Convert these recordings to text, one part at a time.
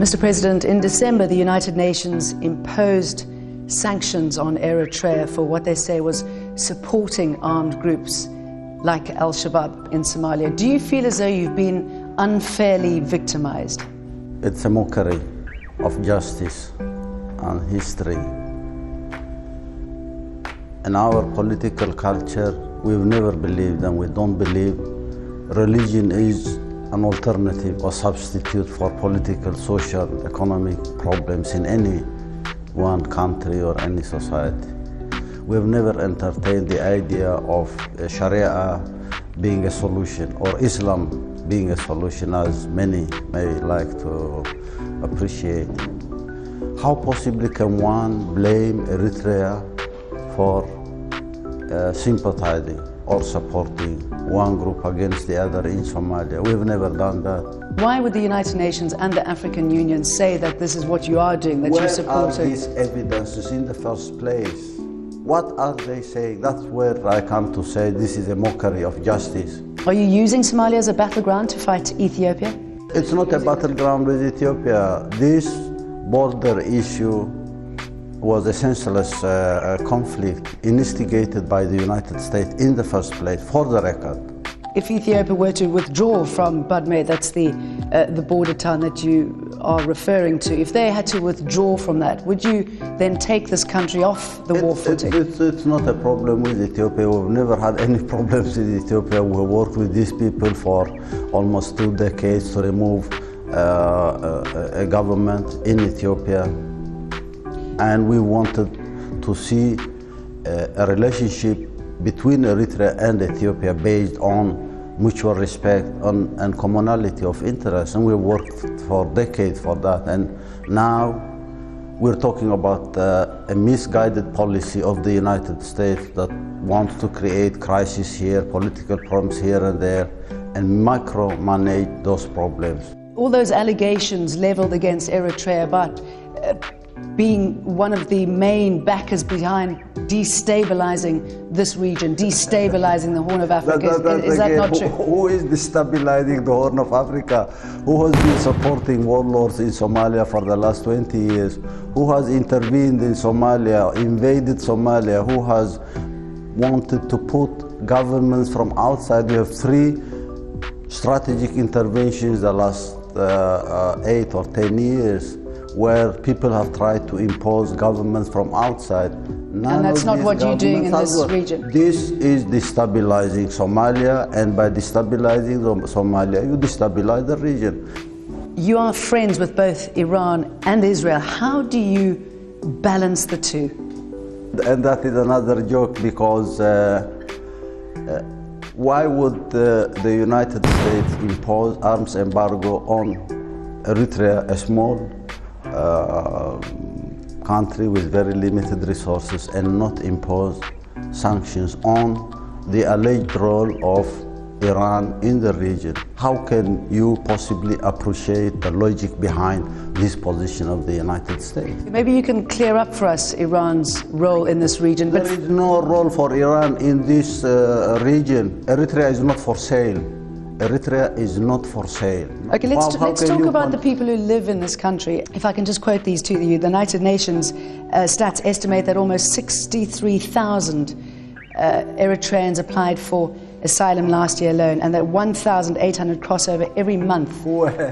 Mr. President, in December, the United Nations imposed sanctions on Eritrea for what they say was supporting armed groups like Al-Shabaab in Somalia. Do you feel as though you've been unfairly victimized? It's a mockery of justice and history. In our political culture, we've never believed, and we don't believe, religion is an alternative or substitute for political, social, economic problems in any one country or any society. We've never entertained the idea of Sharia being a solution or Islam being a solution, as many may like to appreciate. How possibly can one blame Eritrea for sympathizing or supporting one group against the other in Somalia? We've never done that. Why would the United Nations and the African Union say that this is what you are doing, that you're supporting? Where are these evidences in the first place? What are they saying? That's where I come to say this is a mockery of justice. Are you using Somalia as a battleground to fight Ethiopia? It's not a battleground with Ethiopia. This border issue was a senseless conflict instigated by the United States in the first place, for the record. If Ethiopia were to withdraw from Badme, that's the border town that you are referring to, if they had to withdraw from that, would you then take this country off the war footing? It's not a problem with Ethiopia. We've never had any problems with Ethiopia. We worked with these people for almost 2 decades to remove a government in Ethiopia. And we wanted to see a relationship between Eritrea and Ethiopia based on mutual respect and commonality of interest. And we worked for decades for that. And now we're talking about a misguided policy of the United States that wants to create crisis here, political problems here and there, and micromanage those problems. All those allegations leveled against Eritrea about being one of the main backers behind destabilizing this region, destabilizing the Horn of Africa. Is that not true? Who is destabilizing the Horn of Africa? Who has been supporting warlords in Somalia for the last 20 years? Who has intervened in Somalia, invaded Somalia? Who has wanted to put governments from outside? We have 3 strategic interventions the last 8 or 10 years, where people have tried to impose governments from outside. And that's not what you're doing in this region. This is destabilizing Somalia, and by destabilizing Somalia, you destabilize the region. You are friends with both Iran and Israel. How do you balance the two? And that is another joke, because why would the United States impose arms embargo on Eritrea, a small country with very limited resources, and not impose sanctions on the alleged role of Iran in the region? How can you possibly appreciate the logic behind this position of the United States? Maybe you can clear up for us Iran's role in this region. There is no role for Iran in this region. Eritrea is not for sale. Eritrea is not for sale. Okay, let's talk about the people who live in this country. If I can just quote these to you, the United Nations stats estimate that almost 63,000 Eritreans applied for asylum last year alone, and that 1,800 cross over every month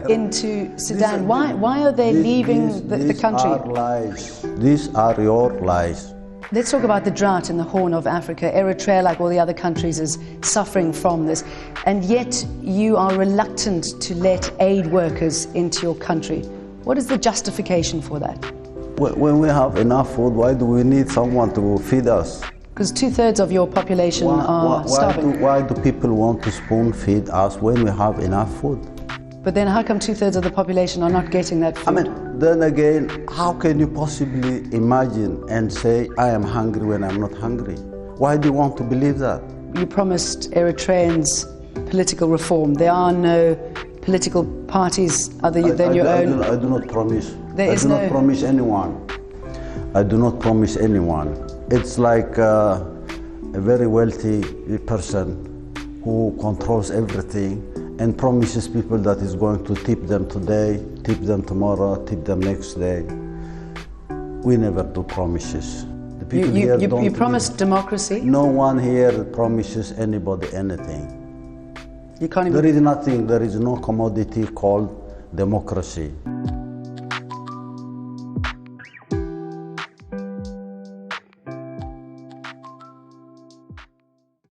into Sudan. Why are they leaving the country? These are lies. These are your lies. Let's talk about the drought in the Horn of Africa. Eritrea, like all the other countries, is suffering from this. And yet you are reluctant to let aid workers into your country. What is the justification for that? When we have enough food, why do we need someone to feed us? Because 2/3 of your population are starving. Why do people want to spoon feed us when we have enough food? But then how come 2/3 of the population are not getting that food? I mean, then again, how can you possibly imagine and say, I am hungry when I'm not hungry? Why do you want to believe that? You promised Eritreans political reform. There are no political parties other than your own. I do not promise. There is not promise anyone. I do not promise anyone. It's like a very wealthy person who controls everything and promises people that is going to tip them today, tip them tomorrow, tip them next day. We never do promises. The people here don't you promised democracy? No one here promises anybody anything. You can't even... There is nothing, there is no commodity called democracy.